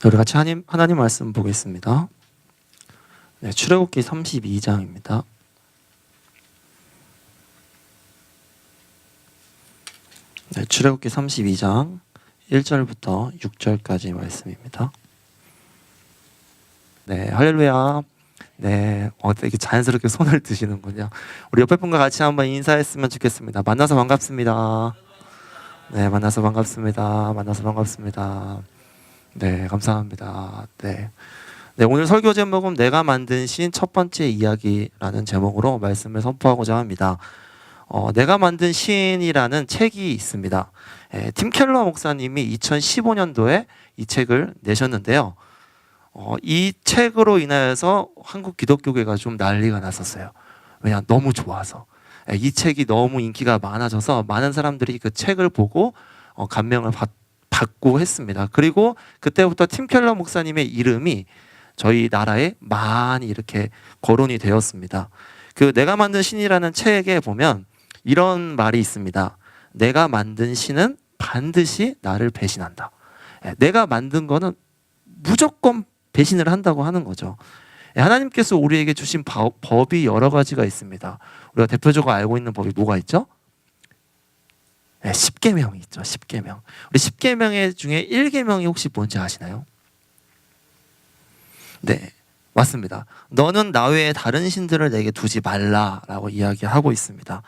우리 같이 하나님 말씀 보겠습니다. 네, 출애굽기 32장입니다. 네, 출애굽기 32장 1절부터 6절까지 말씀입니다. 네, 할렐루야. 네, 되게 자연스럽게 손을 드시는군요. 우리 옆에 분과 같이 한번 인사했으면 좋겠습니다. 만나서 반갑습니다. 네, 만나서 반갑습니다. 만나서 반갑습니다. 네, 감사합니다. 네. 네, 오늘 설교 제목은 내가 만든 신 첫 번째 이야기라는 제목으로 말씀을 선포하고자 합니다. 내가 만든 신이라는 책이 있습니다. 팀 켈러 목사님이 2015년도에 이 책을 내셨는데요. 이 책으로 인하여서 한국 기독교계가 좀 난리가 났었어요. 왜냐, 너무 좋아서. 이 책이 너무 인기가 많아져서 많은 사람들이 그 책을 보고 감명을 받고 했습니다. 그리고 그때부터 팀 켈러 목사님의 이름이 저희 나라에 많이 이렇게 거론이 되었습니다. 그 내가 만든 신이라는 책에 보면 이런 말이 있습니다. 내가 만든 신은 반드시 나를 배신한다. 내가 만든 거는 무조건 배신을 한다고 하는 거죠. 하나님께서 우리에게 주신 법이 여러 가지가 있습니다. 우리가 대표적으로 알고 있는 법이 뭐가 있죠? 10계명이 있죠. 10계명. 우리 10계명 중에 1계명이 혹시 뭔지 아시나요? 네, 맞습니다. 너는 나 외에 다른 신들을 내게 두지 말라라고 이야기하고 있습니다.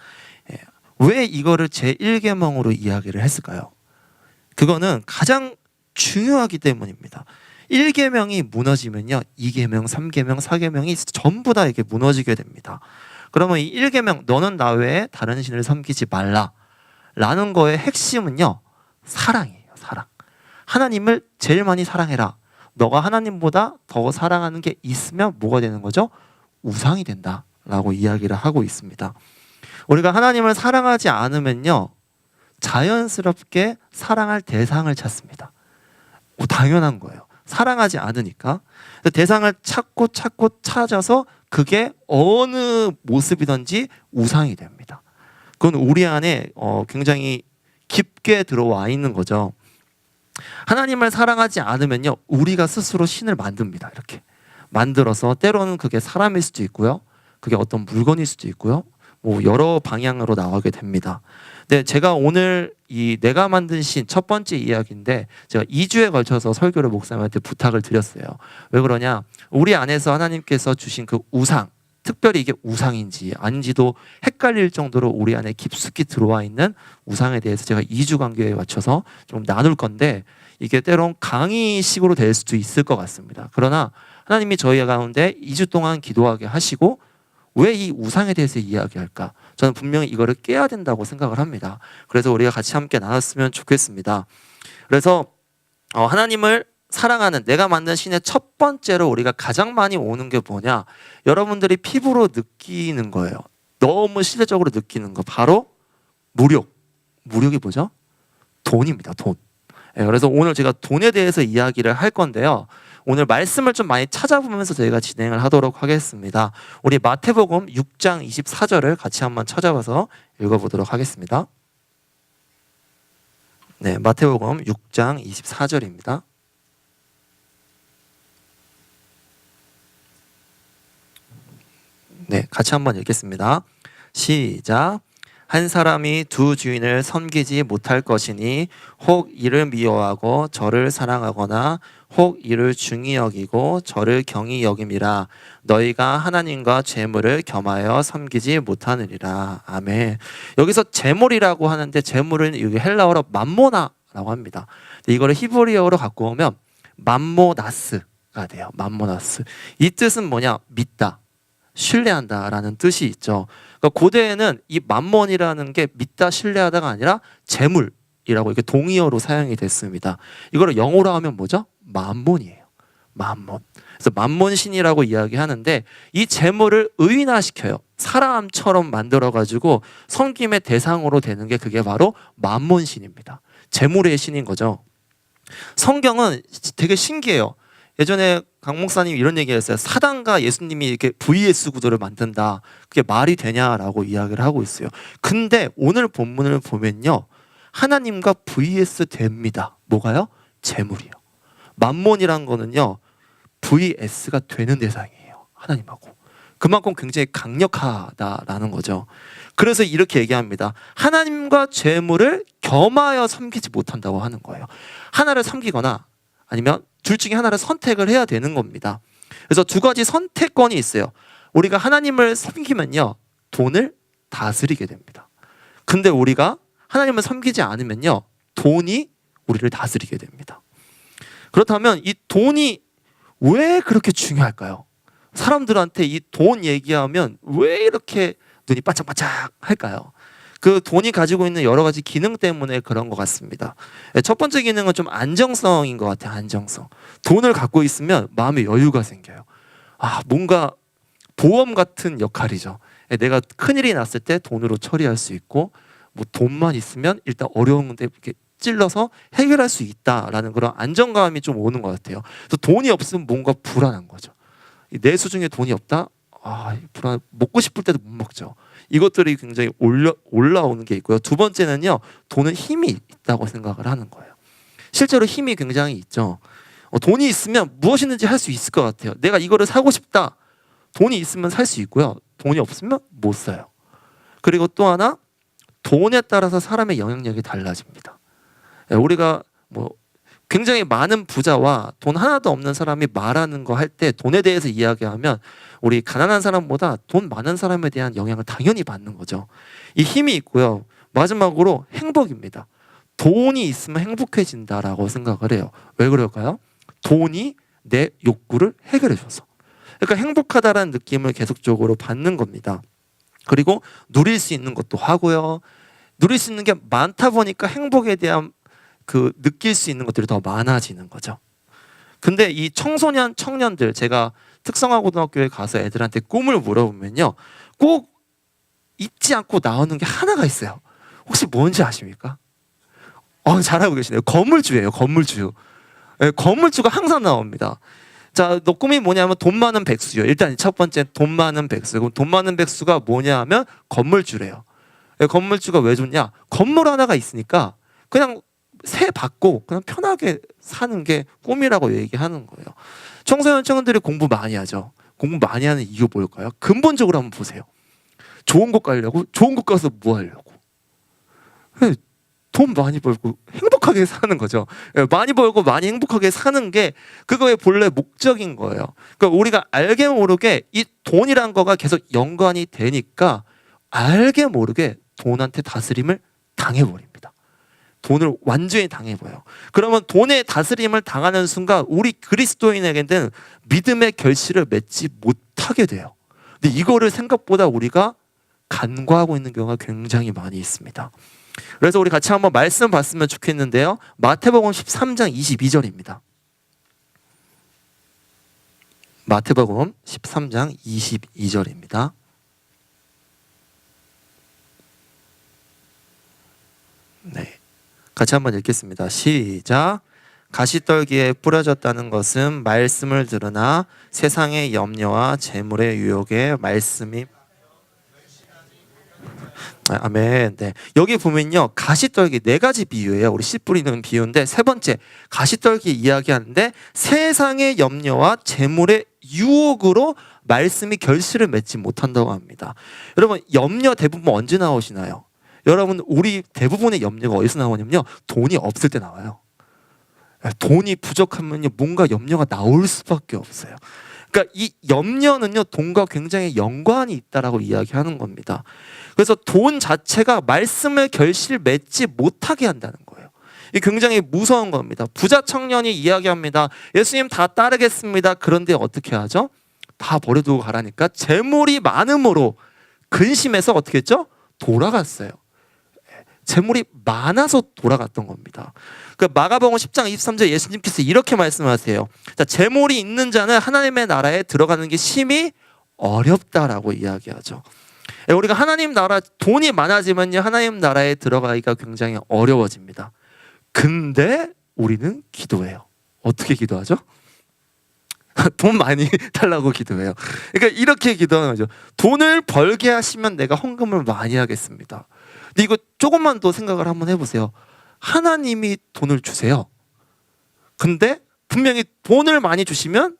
왜 이거를 제1계명으로 이야기를 했을까요? 그거는 가장 중요하기 때문입니다. 1계명이 무너지면요 2계명, 3계명, 4계명이 전부 다 이렇게 무너지게 됩니다. 그러면 이 1계명 너는 나 외에 다른 신을 섬기지 말라 라는 거의 핵심은요 사랑이에요. 사랑. 하나님을 제일 많이 사랑해라. 너가 하나님보다 더 사랑하는 게 있으면 뭐가 되는 거죠? 우상이 된다 라고 이야기를 하고 있습니다. 우리가 하나님을 사랑하지 않으면요 자연스럽게 사랑할 대상을 찾습니다. 당연한 거예요. 사랑하지 않으니까 대상을 찾고 찾아서 그게 어느 모습이든지 우상이 됩니다. 그건 우리 안에 굉장히 깊게 들어와 있는 거죠. 하나님을 사랑하지 않으면요 우리가 스스로 신을 만듭니다. 이렇게 만들어서 때로는 그게 사람일 수도 있고요, 그게 어떤 물건일 수도 있고요, 뭐 여러 방향으로 나가게 됩니다. 네, 제가 오늘 이 내가 만든 신 첫 번째 이야기인데 제가 2주에 걸쳐서 설교를 목사님한테 부탁을 드렸어요. 왜 그러냐, 우리 안에서 하나님께서 주신 그 우상, 특별히 이게 우상인지 아닌지도 헷갈릴 정도로 우리 안에 깊숙이 들어와 있는 우상에 대해서 제가 2주 간격에 맞춰서 좀 나눌 건데 이게 때론 강의식으로 될 수도 있을 것 같습니다. 그러나 하나님이 저희 가운데 2주 동안 기도하게 하시고 왜 이 우상에 대해서 이야기할까? 저는 분명히 이거를 깨야 된다고 생각을 합니다. 그래서 우리가 같이 함께 나눴으면 좋겠습니다. 그래서 하나님을 사랑하는 내가 만든 신의 첫 번째로 우리가 가장 많이 오는 게 뭐냐? 여러분들이 피부로 느끼는 거예요. 너무 실제적으로 느끼는 거. 바로 무력. 무력이 뭐죠? 돈입니다. 돈. 그래서 오늘 제가 돈에 대해서 이야기를 할 건데요. 오늘 말씀을 좀 많이 찾아보면서 저희가 진행을 하도록 하겠습니다. 우리 마태복음 6장 24절을 같이 한번 찾아봐서 읽어보도록 하겠습니다. 네, 마태복음 6장 24절입니다. 네, 같이 한번 읽겠습니다. 시작. 한 사람이 두 주인을 섬기지 못할 것이니 혹 이를 미워하고 저를 사랑하거나 혹 이를 중히 여기고 저를 경히 여김이라. 너희가 하나님과 재물을 겸하여 섬기지 못하느니라. 아멘. 여기서 재물이라고 하는데 재물은 여기 헬라어로 맘모나라고 합니다. 이거를 히브리어로 갖고 오면 맘모나스가 돼요. 맘모나스. 이 뜻은 뭐냐? 믿다, 신뢰한다라는 뜻이 있죠. 그러니까 고대에는 이 맘몬이라는 게 믿다, 신뢰하다가 아니라 재물이라고 이렇게 동의어로 사용이 됐습니다. 이거를 영어로 하면 뭐죠? 맘몬이에요. 맘몬. 그래서 맘몬신이라고 이야기하는데 이 재물을 의인화시켜요. 사람처럼 만들어가지고 섬김의 대상으로 되는 게 그게 바로 맘몬신입니다. 재물의 신인 거죠. 성경은 되게 신기해요. 예전에 강 목사님이 이런 얘기를 했어요. 사단과 예수님이 이렇게 vs 구도를 만든다. 그게 말이 되냐라고 이야기를 하고 있어요. 근데 오늘 본문을 보면요, 하나님과 vs 됩니다. 뭐가요? 재물이요. 만몬이란 거는요 VS가 되는 대상이에요. 하나님하고. 그만큼 굉장히 강력하다라는 거죠. 그래서 이렇게 얘기합니다. 하나님과 재물을 겸하여 섬기지 못한다고 하는 거예요. 하나를 섬기거나 아니면 둘 중에 하나를 선택을 해야 되는 겁니다. 그래서 두 가지 선택권이 있어요. 우리가 하나님을 섬기면요 돈을 다스리게 됩니다. 근데 우리가 하나님을 섬기지 않으면요 돈이 우리를 다스리게 됩니다. 그렇다면 이 돈이 왜 그렇게 중요할까요? 사람들한테 이 돈 얘기하면 왜 이렇게 눈이 반짝반짝 할까요? 그 돈이 가지고 있는 여러 가지 기능 때문에 그런 것 같습니다. 첫 번째 기능은 좀 안정성인 것 같아요. 안정성. 돈을 갖고 있으면 마음에 여유가 생겨요. 뭔가 보험 같은 역할이죠. 내가 큰일이 났을 때 돈으로 처리할 수 있고, 뭐 돈만 있으면 일단 어려운데 이렇게 찔러서 해결할 수 있다라는 그런 안정감이 좀 오는 것 같아요. 그래서 돈이 없으면 뭔가 불안한 거죠. 내 수중에 돈이 없다? 불안. 먹고 싶을 때도 못 먹죠. 이것들이 굉장히 올라오는 게 있고요. 두 번째는요, 돈은 힘이 있다고 생각을 하는 거예요. 실제로 힘이 굉장히 있죠. 돈이 있으면 무엇이든지 할 수 있을 것 같아요. 내가 이거를 사고 싶다. 돈이 있으면 살 수 있고요. 돈이 없으면 못 사요. 그리고 또 하나, 돈에 따라서 사람의 영향력이 달라집니다. 우리가 뭐 굉장히 많은 부자와 돈 하나도 없는 사람이 말하는 거 할 때 돈에 대해서 이야기하면 우리 가난한 사람보다 돈 많은 사람에 대한 영향을 당연히 받는 거죠. 이 힘이 있고요. 마지막으로 행복입니다. 돈이 있으면 행복해진다라고 생각을 해요. 왜 그럴까요? 돈이 내 욕구를 해결해 줘서. 그러니까 행복하다라는 느낌을 계속적으로 받는 겁니다. 그리고 누릴 수 있는 것도 하고요. 누릴 수 있는 게 많다 보니까 행복에 대한 느낄 수 있는 것들이 더 많아지는 거죠. 근데 이 청소년, 청년들, 제가 특성화고등학교에 가서 애들한테 꿈을 물어보면요, 꼭 잊지 않고 나오는 게 하나가 있어요. 혹시 뭔지 아십니까? 잘 알고 계시네요. 건물주예요. 건물주. 네, 건물주가 항상 나옵니다. 자, 너 꿈이 뭐냐면 돈 많은 백수요. 일단 첫 번째 돈 많은 백수. 그럼 돈 많은 백수가 뭐냐 하면 건물주래요. 네, 건물주가 왜 좋냐? 건물 하나가 있으니까 그냥 세 받고 그냥 편하게 사는 게 꿈이라고 얘기하는 거예요. 청소년 청년들이 공부 많이 하죠. 공부 많이 하는 이유 뭘까요? 근본적으로 한번 보세요. 좋은 곳 가려고? 좋은 곳 가서 뭐 하려고? 돈 많이 벌고 행복하게 사는 거죠. 많이 벌고 많이 행복하게 사는 게 그거의 본래 목적인 거예요. 그러니까 우리가 알게 모르게 이 돈이란 거가 계속 연관이 되니까 알게 모르게 돈한테 다스림을 당해버립니다. 돈을 완전히 당해버려요. 그러면 돈의 다스림을 당하는 순간 우리 그리스도인에게는 믿음의 결실을 맺지 못하게 돼요. 근데 이거를 생각보다 우리가 간과하고 있는 경우가 굉장히 많이 있습니다. 그래서 우리 같이 한번 말씀 봤으면 좋겠는데요. 마태복음 13장 22절입니다. 마태복음 13장 22절입니다. 네. 같이 한번 읽겠습니다. 시작. 가시떨기에 뿌려졌다는 것은 말씀을 들으나 세상의 염려와 재물의 유혹에 말씀이 아멘. 네. 여기 보면요. 가시떨기 네 가지 비유예요. 우리 씨 뿌리는 비유인데 세 번째 가시떨기 이야기하는데 세상의 염려와 재물의 유혹으로 말씀이 결실을 맺지 못한다고 합니다. 여러분 염려 대부분 언제 나오시나요? 여러분 우리 대부분의 염려가 어디서 나오냐면요. 돈이 없을 때 나와요. 돈이 부족하면요. 뭔가 염려가 나올 수밖에 없어요. 그러니까 이 염려는요. 돈과 굉장히 연관이 있다라고 이야기하는 겁니다. 그래서 돈 자체가 말씀을 결실 맺지 못하게 한다는 거예요. 이게 굉장히 무서운 겁니다. 부자 청년이 이야기합니다. 예수님 다 따르겠습니다. 그런데 어떻게 하죠? 다 버려두고 가라니까 재물이 많음으로 근심해서 어떻게 했죠? 돌아갔어요. 재물이 많아서 돌아갔던 겁니다. 그 마가복음 10장 23절 예수님께서 이렇게 말씀하세요. 자, 재물이 있는 자는 하나님의 나라에 들어가는 게 심히 어렵다라고 이야기하죠. 우리가 하나님 나라 돈이 많아지면요 하나님 나라에 들어가기가 굉장히 어려워집니다. 근데 우리는 기도해요. 어떻게 기도하죠? 돈 많이 달라고 기도해요. 그러니까 이렇게 기도하는 거죠. 돈을 벌게 하시면 내가 헌금을 많이 하겠습니다. 근데 이거 조금만 더 생각을 한번 해보세요. 하나님이 돈을 주세요. 근데 분명히 돈을 많이 주시면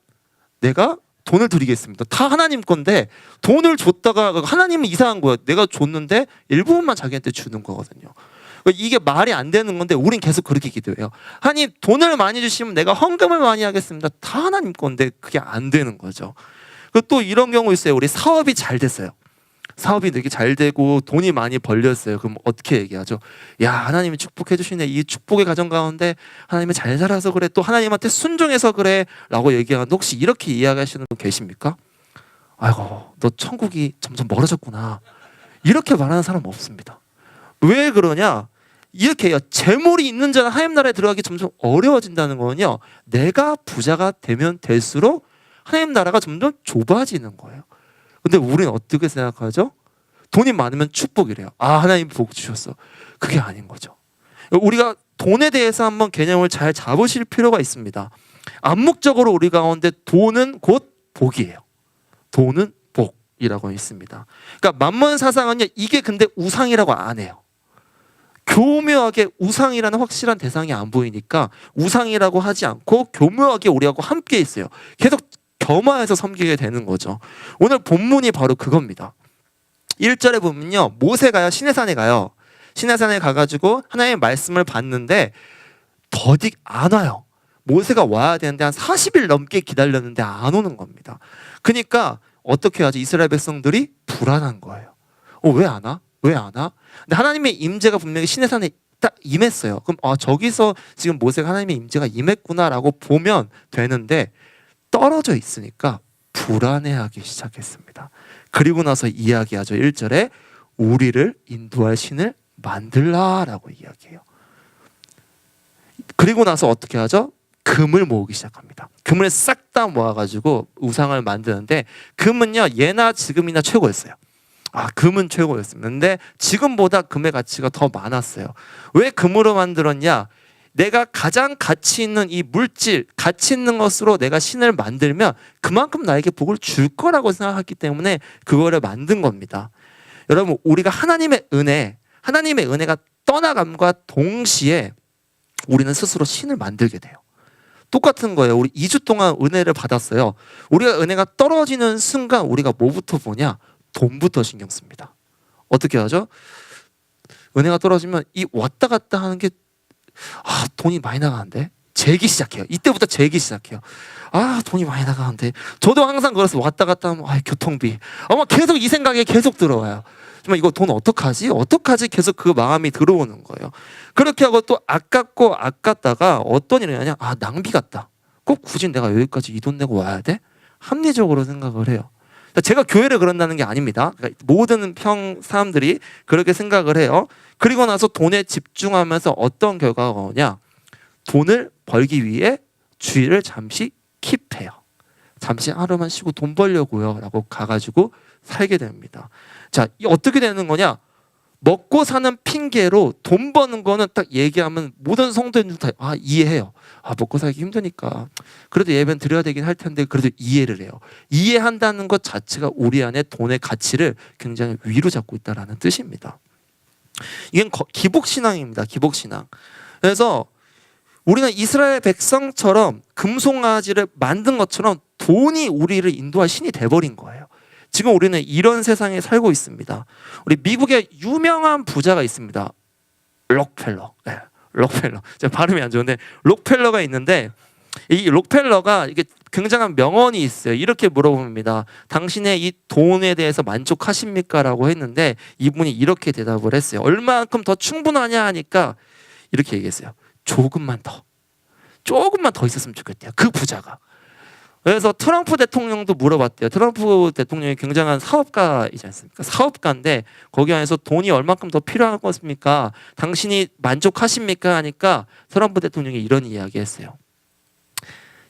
내가 돈을 드리겠습니다. 다 하나님 건데 돈을 줬다가 하나님은 이상한 거야. 내가 줬는데 일부분만 자기한테 주는 거거든요. 이게 말이 안 되는 건데 우린 계속 그렇게 기도해요. 하나님 돈을 많이 주시면 내가 헌금을 많이 하겠습니다. 다 하나님 건데 그게 안 되는 거죠. 그리고 또 이런 경우 있어요. 우리 사업이 잘 됐어요. 사업이 되게 잘 되고 돈이 많이 벌렸어요. 그럼 어떻게 얘기하죠? 야, 하나님이 축복해 주시네. 이 축복의 가정 가운데 하나님이 잘 살아서 그래. 또 하나님한테 순종해서 그래. 라고 얘기하는데 혹시 이렇게 이야기하시는 분 계십니까? 아이고, 너 천국이 점점 멀어졌구나. 이렇게 말하는 사람 없습니다. 왜 그러냐? 이렇게 해요. 재물이 있는 자는 하나님 나라에 들어가기 점점 어려워진다는 거는요. 내가 부자가 되면 될수록 하나님 나라가 점점 좁아지는 거예요. 근데 우리는 어떻게 생각하죠? 돈이 많으면 축복이래요. 아, 하나님 복 주셨어. 그게 아닌 거죠. 우리가 돈에 대해서 한번 개념을 잘 잡으실 필요가 있습니다. 암묵적으로 우리 가운데 돈은 곧 복이에요. 돈은 복이라고 있습니다. 그러니까 만몬 사상은요, 이게 근데 우상이라고 안 해요. 교묘하게 우상이라는 확실한 대상이 안 보이니까 우상이라고 하지 않고 교묘하게 우리하고 함께 있어요. 계속 겸화해서 섬기게 되는 거죠. 오늘 본문이 바로 그겁니다. 1절에 보면요, 모세가요 시내산에 가요. 시내산에 가가지고 하나님의 말씀을 받는데 더딕 안 와요. 모세가 와야 되는데 한 40일 넘게 기다렸는데 안 오는 겁니다. 그러니까 어떻게 하죠? 이스라엘 백성들이 불안한 거예요. 왜 안 와? 왜 안 와? 근데 하나님의 임재가 분명히 시내산에 딱 임했어요. 그럼 저기서 지금 모세가 하나님의 임재가 임했구나라고 보면 되는데 떨어져 있으니까 불안해하기 시작했습니다. 그리고 나서 이야기하죠. 1절에 우리를 인도할 신을 만들라라고 이야기해요. 그리고 나서 어떻게 하죠? 금을 모으기 시작합니다. 금을 싹 다 모아가지고 우상을 만드는데 금은요, 예나 지금이나 최고였어요. 금은 최고였습니다. 근데 지금보다 금의 가치가 더 많았어요. 왜 금으로 만들었냐? 내가 가장 가치 있는 이 물질, 가치 있는 것으로 내가 신을 만들면 그만큼 나에게 복을 줄 거라고 생각했기 때문에 그거를 만든 겁니다. 여러분, 우리가 하나님의 은혜가 떠나감과 동시에 우리는 스스로 신을 만들게 돼요. 똑같은 거예요. 우리 2주 동안 은혜를 받았어요. 우리가 은혜가 떨어지는 순간 우리가 뭐부터 보냐? 돈부터 신경 씁니다. 어떻게 하죠? 은혜가 떨어지면 이 왔다 갔다 하는 게 돈이 많이 나가는데? 재기 시작해요. 이때부터 재기 시작해요. 돈이 많이 나가는데. 저도 항상 그래서 왔다 갔다 하면 교통비. 계속 이 생각이 계속 들어와요. 정말 이거 돈 어떡하지? 계속 그 마음이 들어오는 거예요. 그렇게 하고 또 아깝다가 어떤 일이 나냐? 낭비 같다. 꼭 굳이 내가 여기까지 이 돈 내고 와야 돼? 합리적으로 생각을 해요. 제가 교회를 그런다는 게 아닙니다. 그러니까 모든 사람들이 그렇게 생각을 해요. 그리고 나서 돈에 집중하면서 어떤 결과가 오냐? 돈을 벌기 위해 주의를 잠시 킵해요. 잠시 하루만 쉬고 돈 벌려고요 라고 가가지고 살게 됩니다. 자, 어떻게 되는 거냐? 먹고 사는 핑계로 돈 버는 거는 딱 얘기하면 모든 성도들은 다 이해해요. 먹고 살기 힘드니까 그래도 예배는 드려야 되긴 할 텐데 그래도 이해를 해요. 이해한다는 것 자체가 우리 안에 돈의 가치를 굉장히 위로 잡고 있다는 뜻입니다. 이건 기복신앙입니다. 기복신앙. 그래서 우리는 이스라엘 백성처럼 금송아지를 만든 것처럼 돈이 우리를 인도할 신이 돼버린 거예요. 지금 우리는 이런 세상에 살고 있습니다. 우리 미국에 유명한 부자가 있습니다. 록펠러. 네, 록펠러. 제가 발음이 안 좋은데 록펠러가 있는데 이 록펠러가 이게 굉장한 명언이 있어요. 이렇게 물어봅니다. 당신의 이 돈에 대해서 만족하십니까? 라고 했는데 이분이 이렇게 대답을 했어요. 얼마만큼 더 충분하냐 하니까 이렇게 얘기했어요. 조금만 더 있었으면 좋겠대요. 그 부자가. 그래서 트럼프 대통령도 물어봤대요. 트럼프 대통령이 굉장한 사업가이지 않습니까? 사업가인데 거기 안에서 돈이 얼마큼 더 필요한 것입니까? 당신이 만족하십니까? 하니까 트럼프 대통령이 이런 이야기 했어요.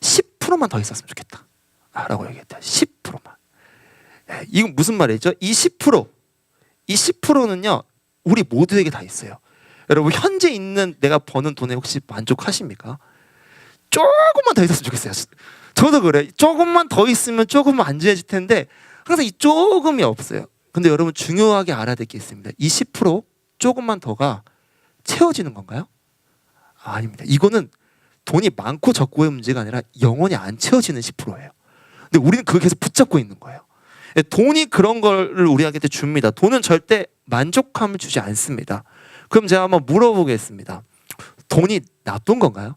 10%만 더 있었으면 좋겠다 라고 얘기했대요. 10%만. 이건 무슨 말이죠? 이 10%는요 우리 모두에게 다 있어요. 여러분, 현재 있는 내가 버는 돈에 혹시 만족하십니까? 조금만 더 있었으면 좋겠어요. 저도 그래. 조금만 더 있으면 조금 안전해질 텐데 항상 이 조금이 없어요. 근데 여러분, 중요하게 알아야 될 게 있습니다. 이 10% 조금만 더가 채워지는 건가요? 아닙니다. 이거는 돈이 많고 적고의 문제가 아니라 영원히 안 채워지는 10%예요. 근데 우리는 그걸 계속 붙잡고 있는 거예요. 돈이 그런 걸 우리에게 줍니다. 돈은 절대 만족감을 주지 않습니다. 그럼 제가 한번 물어보겠습니다. 돈이 나쁜 건가요?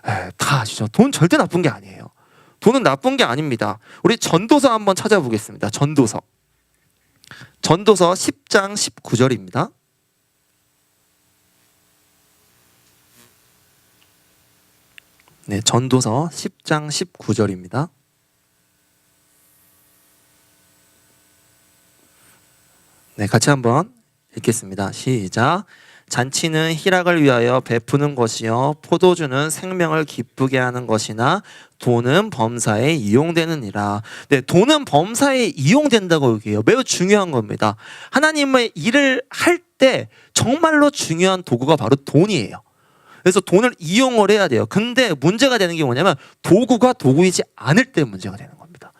다 아시죠? 돈 절대 나쁜 게 아니에요. 돈은 나쁜 게 아닙니다. 우리 전도서 한번 찾아보겠습니다. 전도서 10장 19절입니다. 네, 전도서 10장 19절입니다. 네, 같이 한번 읽겠습니다. 시작. 잔치는 희락을 위하여 베푸는 것이요 포도주는 생명을 기쁘게 하는 것이나 돈은 범사에 이용되느니라. 네, 돈은 범사에 이용된다고 얘기해요. 매우 중요한 겁니다. 하나님의 일을 할 때 정말로 중요한 도구가 바로 돈이에요. 그래서 돈을 이용을 해야 돼요. 근데 문제가 되는 게 뭐냐면 도구가 도구이지 않을 때 문제가 되는 겁니다.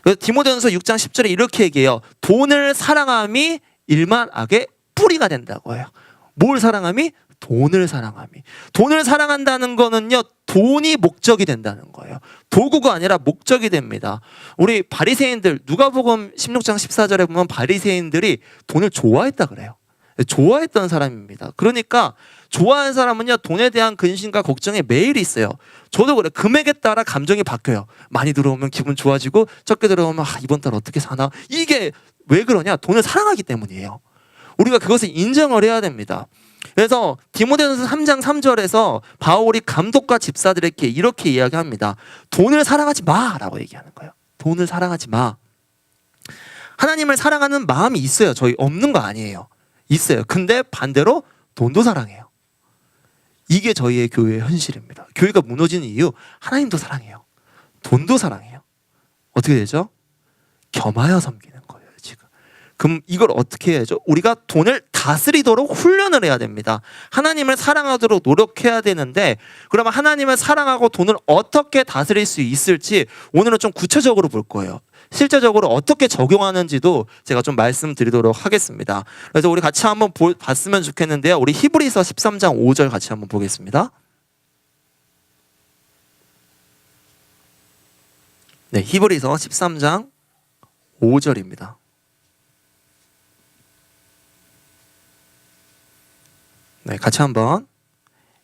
그래서 디모데전서 6장 10절에 이렇게 얘기해요. 돈을 사랑함이 일만 악의 뿌리가 된다고 해요. 뭘 사랑함이? 돈을 사랑함이. 돈을 사랑한다는 거는요, 돈이 목적이 된다는 거예요. 도구가 아니라 목적이 됩니다. 우리 바리새인들, 누가복음 16장 14절에 보면 바리새인들이 돈을 좋아했다 그래요. 좋아했던 사람입니다. 그러니까 좋아하는 사람은요, 돈에 대한 근심과 걱정이 매일 있어요. 저도 그래. 금액에 따라 감정이 바뀌어요. 많이 들어오면 기분 좋아지고 적게 들어오면 이번 달 어떻게 사나? 이게 왜 그러냐? 돈을 사랑하기 때문이에요. 우리가 그것을 인정을 해야 됩니다. 그래서 디모데전서 3장 3절에서 바울이 감독과 집사들에게 이렇게 이야기합니다. 돈을 사랑하지 마라고 얘기하는 거예요. 돈을 사랑하지 마. 하나님을 사랑하는 마음이 있어요. 저희 없는 거 아니에요. 있어요. 근데 반대로 돈도 사랑해요. 이게 저희의 교회의 현실입니다. 교회가 무너지는 이유, 하나님도 사랑해요. 돈도 사랑해요. 어떻게 되죠? 겸하여 섬기는 거예요, 지금. 그럼 이걸 어떻게 해야죠? 우리가 돈을 다스리도록 훈련을 해야 됩니다. 하나님을 사랑하도록 노력해야 되는데, 그러면 하나님을 사랑하고 돈을 어떻게 다스릴 수 있을지 오늘은 좀 구체적으로 볼 거예요. 실제적으로 어떻게 적용하는지도 제가 좀 말씀드리도록 하겠습니다. 그래서 우리 같이 한번 봤으면 좋겠는데요. 우리 히브리서 13장 5절 같이 한번 보겠습니다. 네, 히브리서 13장 5절입니다. 네, 같이 한번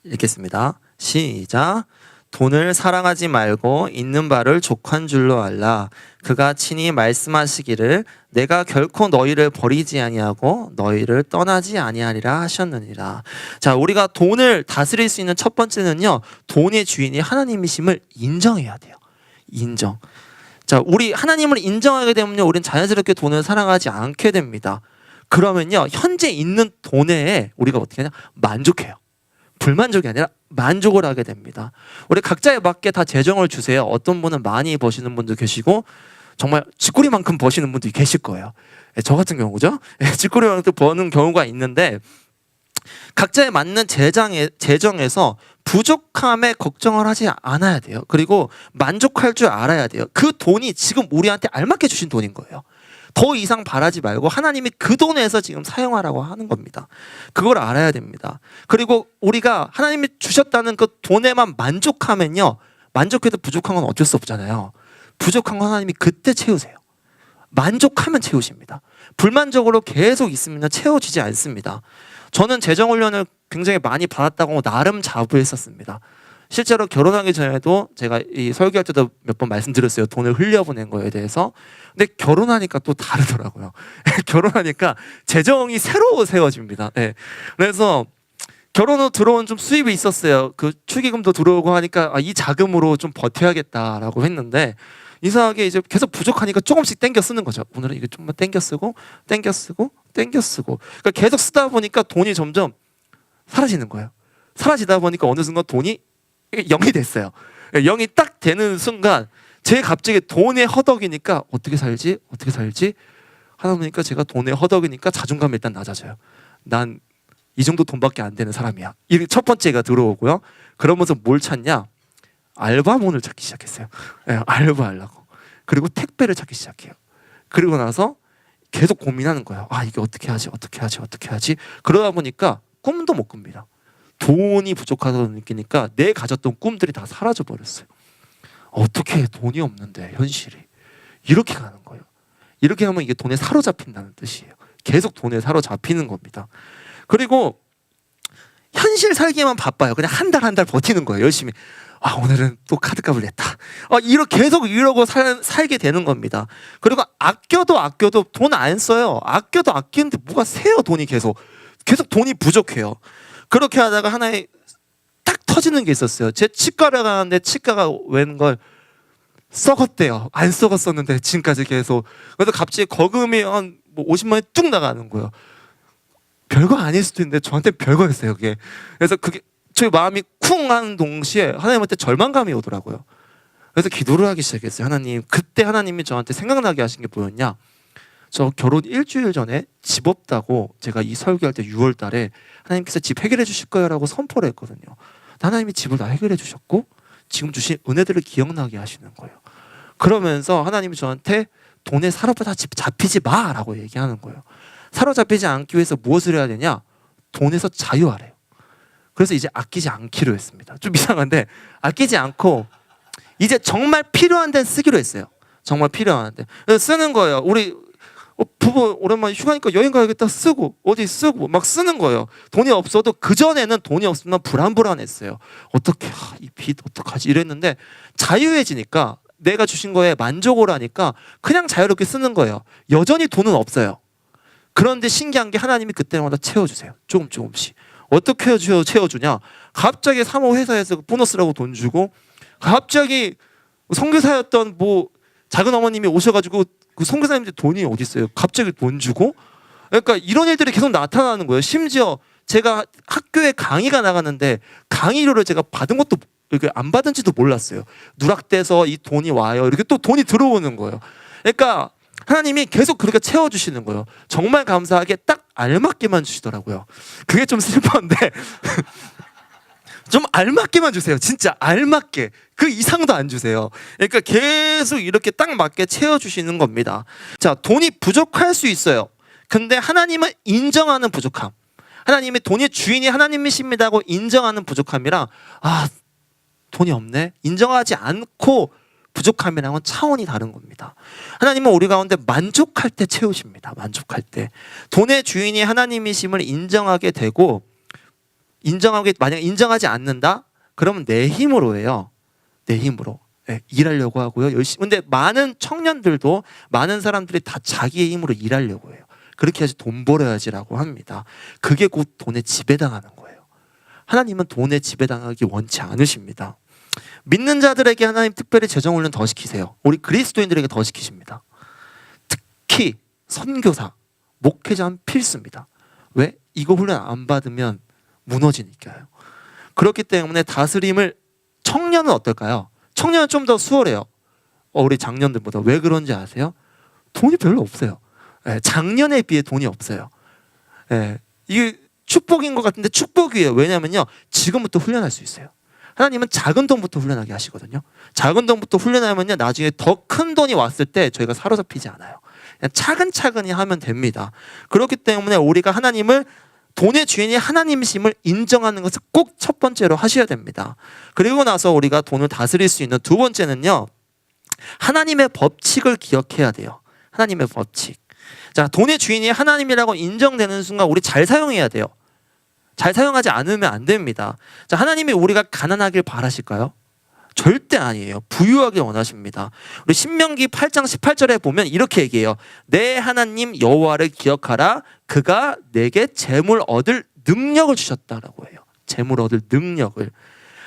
읽겠습니다. 시작. 돈을 사랑하지 말고 있는 바를 족한 줄로 알라. 그가 친히 말씀하시기를 내가 결코 너희를 버리지 아니하고 너희를 떠나지 아니하리라 하셨느니라. 자, 우리가 돈을 다스릴 수 있는 첫 번째는요, 돈의 주인이 하나님이심을 인정해야 돼요. 인정. 자, 우리 하나님을 인정하게 되면요, 우리는 자연스럽게 돈을 사랑하지 않게 됩니다. 그러면요, 현재 있는 돈에 우리가 어떻게 하냐? 만족해요. 불만족이 아니라 만족을 하게 됩니다. 우리 각자에 맞게 다 재정을 주세요. 어떤 분은 많이 버시는 분도 계시고 정말 쥐꼬리만큼 버시는 분도 계실 거예요. 저 같은 경우죠. 쥐꼬리만큼 버는 경우가 있는데, 각자에 맞는 재정에서 부족함에 걱정을 하지 않아야 돼요. 그리고 만족할 줄 알아야 돼요. 그 돈이 지금 우리한테 알맞게 주신 돈인 거예요. 더 이상 바라지 말고 하나님이 그 돈에서 지금 사용하라고 하는 겁니다. 그걸 알아야 됩니다. 그리고 우리가 하나님이 주셨다는 그 돈에만 만족하면요, 만족해도 부족한 건 어쩔 수 없잖아요. 부족한 건 하나님이 그때 채우세요. 만족하면 채우십니다. 불만족으로 계속 있으면 채워지지 않습니다. 저는 재정훈련을 굉장히 많이 받았다고 나름 자부했었습니다. 실제로 결혼하기 전에도 제가 이 설교할 때도 몇 번 말씀드렸어요. 돈을 흘려보낸 거에 대해서. 근데 결혼하니까 또 다르더라고요. 결혼하니까 재정이 새로 세워집니다. 네. 그래서 결혼 후 들어온 좀 수입이 있었어요. 그 축의금도 들어오고 하니까 이 자금으로 좀 버텨야겠다라고 했는데, 이상하게 이제 계속 부족하니까 조금씩 땡겨 쓰는 거죠. 오늘은 이거 좀만 땡겨 쓰고 땡겨 쓰고 땡겨 쓰고. 그러니까 계속 쓰다 보니까 돈이 점점 사라지는 거예요. 사라지다 보니까 어느 순간 돈이 0이 됐어요. 0이 딱 되는 순간 제 갑자기 돈에 허덕이니까 어떻게 살지 하다 보니까 제가 돈에 허덕이니까 자존감이 일단 낮아져요. 난 이 정도 돈밖에 안 되는 사람이야. 이 첫 번째가 들어오고요. 그러면서 뭘 찾냐? 알바몬을 찾기 시작했어요. 네, 알바하려고. 그리고 택배를 찾기 시작해요. 그리고 나서 계속 고민하는 거예요. 이게 어떻게 하지? 그러다 보니까 꿈도 못 꿉니다. 돈이 부족하다고 느끼니까 내 가졌던 꿈들이 다 사라져 버렸어요. 어떻게 돈이 없는데 현실이 이렇게 가는 거예요. 이렇게 하면 이게 돈에 사로잡힌다는 뜻이에요. 계속 돈에 사로잡히는 겁니다. 그리고 현실 살기만 바빠요. 그냥 한 달 한 달 버티는 거예요. 열심히. 오늘은 또 카드값을 냈다. 이렇게 계속 이러고 살게 되는 겁니다. 그리고 아껴도 돈 안 써요. 아껴도 아끼는데 뭐가 새요. 돈이 계속 돈이 부족해요. 그렇게 하다가 하나의 딱 터지는 게 있었어요. 제 치과를 가는데 치과가 웬걸 썩었대요. 안 썩었었는데 지금까지 계속. 그래서 갑자기 거금이 한 50만 원이 뚝 나가는 거예요. 별거 아닐 수도 있는데 저한테 별거였어요. 그게. 그래서 그게 저희 마음이 쿵 하는 동시에 하나님한테 절망감이 오더라고요. 그래서 기도를 하기 시작했어요. 하나님, 그때 하나님이 저한테 생각나게 하신 게 뭐였냐? 저 결혼 일주일 전에 집 없다고 제가 이 설교할 때 6월 달에 하나님께서 집 해결해 주실 거예요 라고 선포를 했거든요. 하나님이 집을 다 해결해 주셨고 지금 주신 은혜들을 기억나게 하시는 거예요. 그러면서 하나님이 저한테 돈에 사로잡히지 마라고 얘기하는 거예요. 사로잡히지 않기 위해서 무엇을 해야 되냐? 돈에서 자유하래요. 그래서 이제 아끼지 않기로 했습니다. 좀 이상한데 아끼지 않고 이제 정말 필요한 데는 쓰기로 했어요. 정말 필요한 데. 그래서 쓰는 거예요. 우리 부부 오랜만에 휴가니까 여행 가야겠다 쓰고 어디 쓰고 막 쓰는 거예요. 돈이 없어도 그전에는 돈이 없으면 불안했어요. 어떻게 이 빚 어떡하지 이랬는데 자유해지니까 내가 주신 거에 만족을 하니까 그냥 자유롭게 쓰는 거예요. 여전히 돈은 없어요. 그런데 신기한 게 하나님이 그때마다 채워주세요. 조금씩. 어떻게 채워주냐? 갑자기 사모 회사에서 보너스라고 돈 주고 갑자기 선교사였던 작은 어머님이 오셔가지고 그 선교사님들 돈이 어디 있어요? 갑자기 돈 주고 그러니까 이런 일들이 계속 나타나는 거예요. 심지어 제가 학교에 강의가 나갔는데 강의료를 제가 받은 것도 안 받은지도 몰랐어요. 누락돼서 이 돈이 와요. 이렇게 또 돈이 들어오는 거예요. 그러니까 하나님이 계속 그렇게 채워주시는 거예요. 정말 감사하게 딱 알맞게만 주시더라고요. 그게 좀 슬퍼한데 좀 알맞게만 주세요. 진짜 알맞게. 그 이상도 안 주세요. 그러니까 계속 이렇게 딱 맞게 채워주시는 겁니다. 자, 돈이 부족할 수 있어요. 근데 하나님은 인정하는 부족함. 하나님이 돈의 주인이 하나님이십니다고 인정하는 부족함이랑 돈이 없네? 인정하지 않고 부족함이랑은 차원이 다른 겁니다. 하나님은 우리 가운데 만족할 때 채우십니다. 만족할 때. 돈의 주인이 하나님이심을 인정하게 되고 만약 인정하지 않는다? 그러면 내 힘으로 해요. 내 힘으로. 일하려고 하고요. 열심히. 근데 많은 청년들도 많은 사람들이 다 자기의 힘으로 일하려고 해요. 그렇게 해야지 돈 벌어야지라고 합니다. 그게 곧 돈에 지배당하는 거예요. 하나님은 돈에 지배당하기 원치 않으십니다. 믿는 자들에게 하나님 특별히 재정 훈련 더 시키세요. 우리 그리스도인들에게 더 시키십니다. 특히 선교사, 목회자는 필수입니다. 왜? 이거 훈련 안 받으면 무너지니까요. 그렇기 때문에 다스림을 청년은 어떨까요? 청년은 좀 더 수월해요. 우리 장년들보다. 왜 그런지 아세요? 돈이 별로 없어요. 작년에 비해 돈이 없어요. 이게 축복인 것 같은데 축복이에요. 왜냐면요, 지금부터 훈련할 수 있어요. 하나님은 작은 돈부터 훈련하게 하시거든요. 작은 돈부터 훈련하면요, 나중에 더 큰 돈이 왔을 때 저희가 사로잡히지 않아요. 그냥 차근차근히 하면 됩니다. 그렇기 때문에 우리가 하나님을 돈의 주인이 하나님이심을 인정하는 것을 꼭 첫 번째로 하셔야 됩니다. 그리고 나서 우리가 돈을 다스릴 수 있는 두 번째는요, 하나님의 법칙을 기억해야 돼요. 하나님의 법칙. 자, 돈의 주인이 하나님이라고 인정되는 순간 우리 잘 사용해야 돼요. 잘 사용하지 않으면 안 됩니다. 자, 하나님이 우리가 가난하길 바라실까요? 절대 아니에요. 부유하게 원하십니다. 우리 신명기 8장 18절에 보면 이렇게 얘기해요. 내 하나님 여호와를 기억하라. 그가 내게 재물 얻을 능력을 주셨다라고 해요. 재물 얻을 능력을.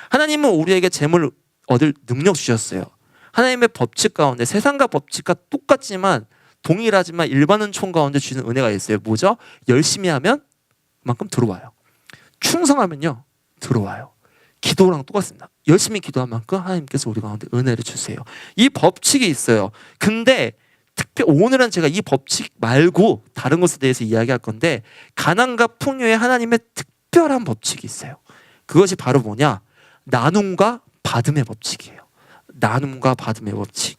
하나님은 우리에게 재물 얻을 능력 주셨어요. 하나님의 법칙 가운데 세상과 법칙과 똑같지만 동일하지만 일반은총 가운데 주시는 은혜가 있어요. 뭐죠? 열심히 하면 그만큼 들어와요. 충성하면요, 들어와요. 기도랑 똑같습니다. 열심히 기도한 만큼 하나님께서 우리 가운데 은혜를 주세요. 이 법칙이 있어요. 근데 오늘은 제가 이 법칙 말고 다른 것에 대해서 이야기할 건데, 가난과 풍요에 하나님의 특별한 법칙이 있어요. 그것이 바로 뭐냐? 나눔과 받음의 법칙이에요. 나눔과 받음의 법칙.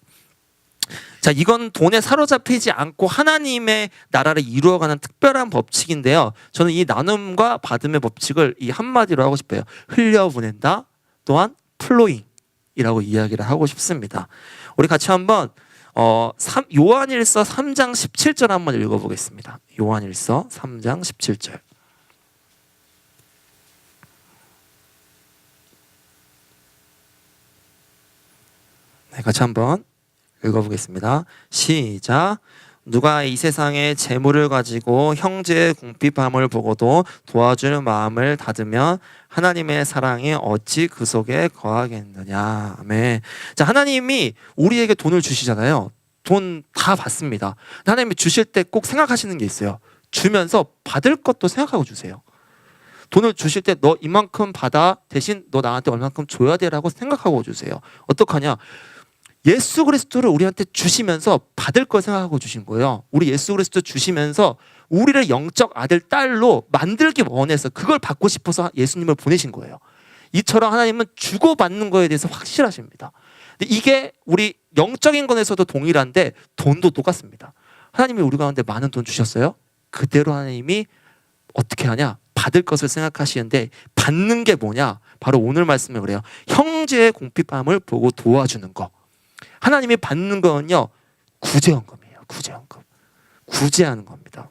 자, 이건 돈에 사로잡히지 않고 하나님의 나라를 이루어가는 특별한 법칙인데요. 저는 이 나눔과 받음의 법칙을 이 한마디로 하고 싶어요. 흘려보낸다, 또한 플로잉이라고 이야기를 하고 싶습니다. 우리 같이 한번 요한일서 3장 17절 한번 읽어보겠습니다. 요한일서 3장 17절. 네, 같이 한번 읽어보겠습니다. 시작. 누가 이 세상에 재물을 가지고 형제의 궁핍함을 보고도 도와주는 마음을 닫으면 하나님의 사랑이 어찌 그 속에 거하겠느냐. 아멘. 자, 하나님이 우리에게 돈을 주시잖아요. 돈 다 받습니다. 하나님이 주실 때 꼭 생각하시는 게 있어요. 주면서 받을 것도 생각하고 주세요. 돈을 주실 때 너 이만큼 받아, 대신 너 나한테 얼만큼 줘야 돼라고 생각하고 주세요. 어떡하냐? 예수 그리스도를 우리한테 주시면서 받을 걸 생각하고 주신 거예요. 우리 예수 그리스도 주시면서 우리를 영적 아들, 딸로 만들기 원해서 그걸 받고 싶어서 예수님을 보내신 거예요. 이처럼 하나님은 주고받는 거에 대해서 확실하십니다. 근데 이게 우리 영적인 것에서도 동일한데 돈도 똑같습니다. 하나님이 우리 가운데 많은 돈 주셨어요. 그대로 하나님이 어떻게 하냐? 받을 것을 생각하시는데 받는 게 뭐냐? 바로 오늘 말씀에 그래요. 형제의 궁핍함을 보고 도와주는 거. 하나님이 받는 거는요, 구제헌금이에요. 구제헌금. 구제하는 겁니다.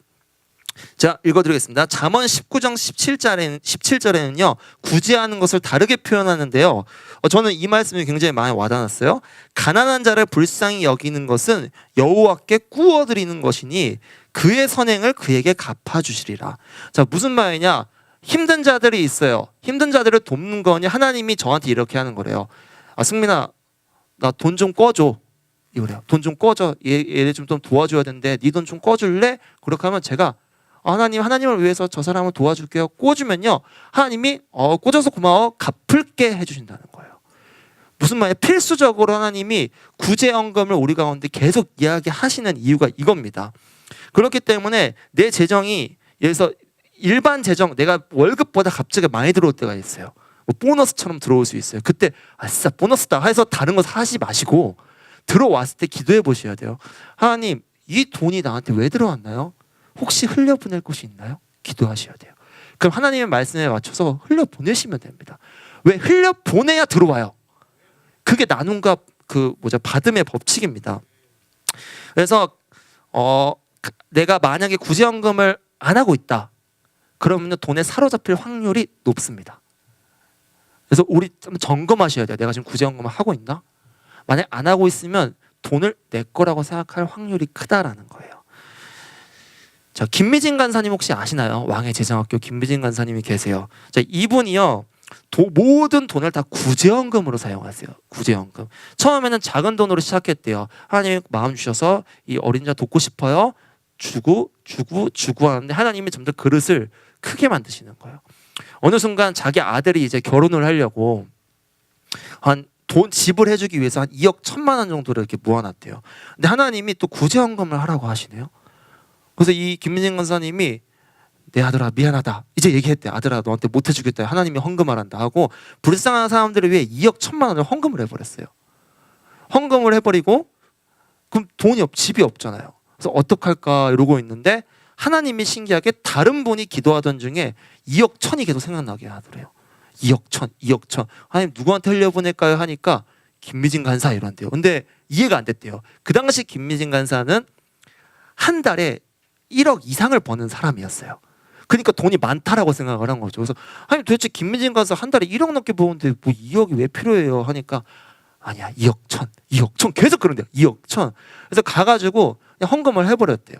자, 읽어드리겠습니다. 잠언 19장 17절에는요 구제하는 것을 다르게 표현하는데요, 저는 이 말씀이 굉장히 많이 와닿았어요. 가난한 자를 불쌍히 여기는 것은 여호와께 꾸어드리는 것이니 그의 선행을 그에게 갚아주시리라. 자, 무슨 말이냐? 힘든 자들이 있어요. 힘든 자들을 돕는 거니 하나님이 저한테 이렇게 하는 거래요. 승민아, 나 돈 좀 꺼줘. 이거래요. 돈 좀 꺼줘. 얘 좀 도와줘야 되는데 네 돈 좀 꺼줄래? 그렇게 하면 제가 하나님을 위해서 저 사람을 도와줄게요. 꿔주면요, 하나님이 꿔줘서 고마워, 갚을게 해주신다는 거예요. 무슨 말이에요? 필수적으로 하나님이 구제헌금을 우리 가운데 계속 이야기하시는 이유가 이겁니다. 그렇기 때문에 내 재정이, 예를 들어서 일반 재정, 내가 월급보다 갑자기 많이 들어올 때가 있어요. 뭐 보너스처럼 들어올 수 있어요. 그때 진짜 보너스다 해서 다른 거 사지 마시고 들어왔을 때 기도해 보셔야 돼요. 하나님, 이 돈이 나한테 왜 들어왔나요? 혹시 흘려보낼 곳이 있나요? 기도하셔야 돼요. 그럼 하나님의 말씀에 맞춰서 흘려보내시면 됩니다. 왜? 흘려보내야 들어와요. 그게 나눔과 받음의 법칙입니다. 그래서 내가 만약에 구제헌금을 안 하고 있다, 그러면 돈에 사로잡힐 확률이 높습니다. 그래서 우리 좀 점검하셔야 돼요. 내가 지금 구제헌금을 하고 있나? 만약 안 하고 있으면 돈을 내 거라고 생각할 확률이 크다라는 거예요. 자, 김미진 간사님 혹시 아시나요? 왕의 제정학교 김미진 간사님이 계세요. 자, 이분이요, 모든 돈을 다 구제헌금으로 사용하세요. 구제헌금. 처음에는 작은 돈으로 시작했대요. 하나님이 마음 주셔서 이 어린 자 돕고 싶어요. 주고 하는데 하나님이 점점 그릇을 크게 만드시는 거예요. 어느 순간 자기 아들이 이제 결혼을 하려고 돈 지불해주기 위해서 한 2억 1천만 원 정도를 이렇게 모아놨대요. 근데 하나님이 또 구제헌금을 하라고 하시네요. 그래서 이 김민진 권사님이 내 아들아 미안하다 이제 얘기했대. 아들아 너한테 못 해주겠다. 하나님이 헌금하란다 하고 불쌍한 사람들을 위해 2억 1천만 원을 헌금을 해버렸어요. 헌금을 해버리고 그럼 집이 없잖아요. 그래서 어떡할까 이러고 있는데 하나님이 신기하게 다른 분이 기도하던 중에 2억 1천이 계속 생각나게 하더래요. 2억 1천. 하나님 누구한테 흘려보낼까요? 하니까 김미진 간사 이런데요. 근데 이해가 안 됐대요. 그 당시 김미진 간사는 한 달에 1억 이상을 버는 사람이었어요. 그러니까 돈이 많다라고 생각을 한 거죠. 그래서 하나님 도대체 김미진 간사 한 달에 1억 넘게 버는데 뭐 2억이 왜 필요해요? 하니까 아니야 2억 1천 계속 그런대요. 2억 1천. 그래서 가가지고 그냥 헌금을 해버렸대요.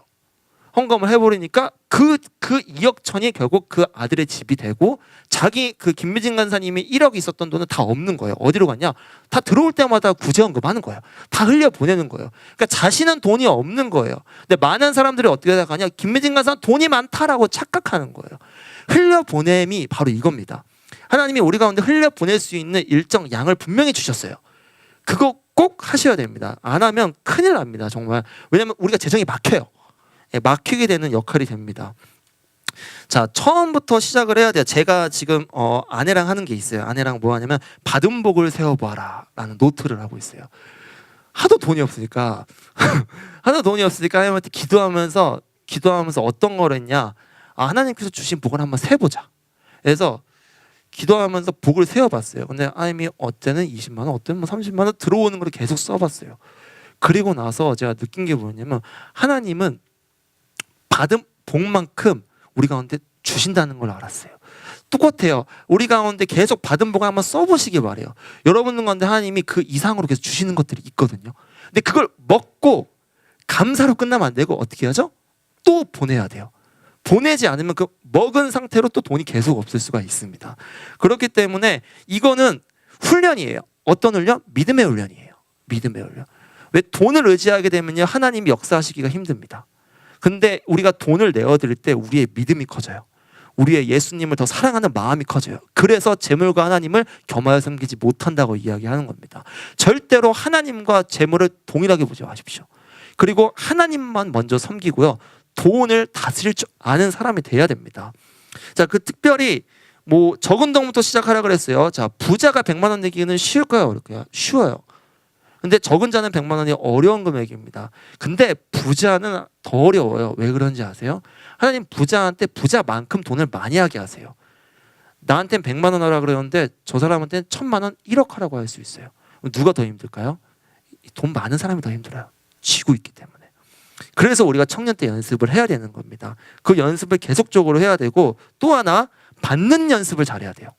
헌금을 해버리니까 그 2억 1천이 결국 그 아들의 집이 되고 자기 그 김미진 간사님이 1억이 있었던 돈은 다 없는 거예요. 어디로 갔냐? 다 들어올 때마다 구제헌금 하는 거예요. 다 흘려보내는 거예요. 그러니까 자신은 돈이 없는 거예요. 근데 많은 사람들이 어떻게 생각하냐? 김미진 간사는 돈이 많다라고 착각하는 거예요. 흘려보냄이 바로 이겁니다. 하나님이 우리 가운데 흘려보낼 수 있는 일정 양을 분명히 주셨어요. 그거 꼭 하셔야 됩니다. 안 하면 큰일 납니다. 정말. 왜냐하면 우리가 재정이 막혀요. 막히게 되는 역할이 됩니다. 자, 처음부터 시작을 해야 돼요. 제가 지금 아내랑 하는 게 있어요. 아내랑 뭐 하냐면 받은 복을 세워보아라 라는 노트를 하고 있어요. 하도 돈이 없으니까 하도 돈이 없으니까 하나님한테 기도하면서 어떤 걸 했냐? 하나님께서 주신 복을 한번 세보자. 그래서 기도하면서 복을 세어봤어요. 근데 하나님이 어때는 20만 원, 어때는 뭐 30만 원 들어오는 걸 계속 써봤어요. 그리고 나서 제가 느낀 게 뭐냐면 하나님은 받은 복만큼 우리 가운데 주신다는 걸 알았어요. 똑같아요. 우리 가운데 계속 받은 복을 한번 써보시기 바래요. 여러분 가운데 하나님이 그 이상으로 계속 주시는 것들이 있거든요. 근데 그걸 먹고 감사로 끝나면 안 되고 어떻게 하죠? 또 보내야 돼요. 보내지 않으면 그 먹은 상태로 또 돈이 계속 없을 수가 있습니다. 그렇기 때문에 이거는 훈련이에요. 어떤 훈련? 믿음의 훈련이에요. 믿음의 훈련. 왜 돈을 의지하게 되면요 하나님이 역사하시기가 힘듭니다. 근데 우리가 돈을 내어드릴 때 우리의 믿음이 커져요. 우리의 예수님을 더 사랑하는 마음이 커져요. 그래서 재물과 하나님을 겸하여 섬기지 못한다고 이야기하는 겁니다. 절대로 하나님과 재물을 동일하게 보지 마십시오. 그리고 하나님만 먼저 섬기고요. 돈을 다스릴 줄 아는 사람이 돼야 됩니다. 자, 그 특별히 뭐 적은 돈부터 시작하라 그랬어요. 자, 부자가 100만 원 내기는 쉬울까요? 어렵까요? 쉬워요. 근데 적은 자는 100만 원이 어려운 금액입니다. 근데 부자는 더 어려워요. 왜 그런지 아세요? 하나님 부자한테 부자만큼 돈을 많이 하게 하세요. 나한테는 100만 원 하라 그러는데 저 사람한테는 1000만 원, 1억 하라고 할 수 있어요. 누가 더 힘들까요? 돈 많은 사람이 더 힘들어요. 쥐고 있기 때문에. 그래서 우리가 청년 때 연습을 해야 되는 겁니다. 그 연습을 계속적으로 해야 되고 또 하나 받는 연습을 잘해야 돼요.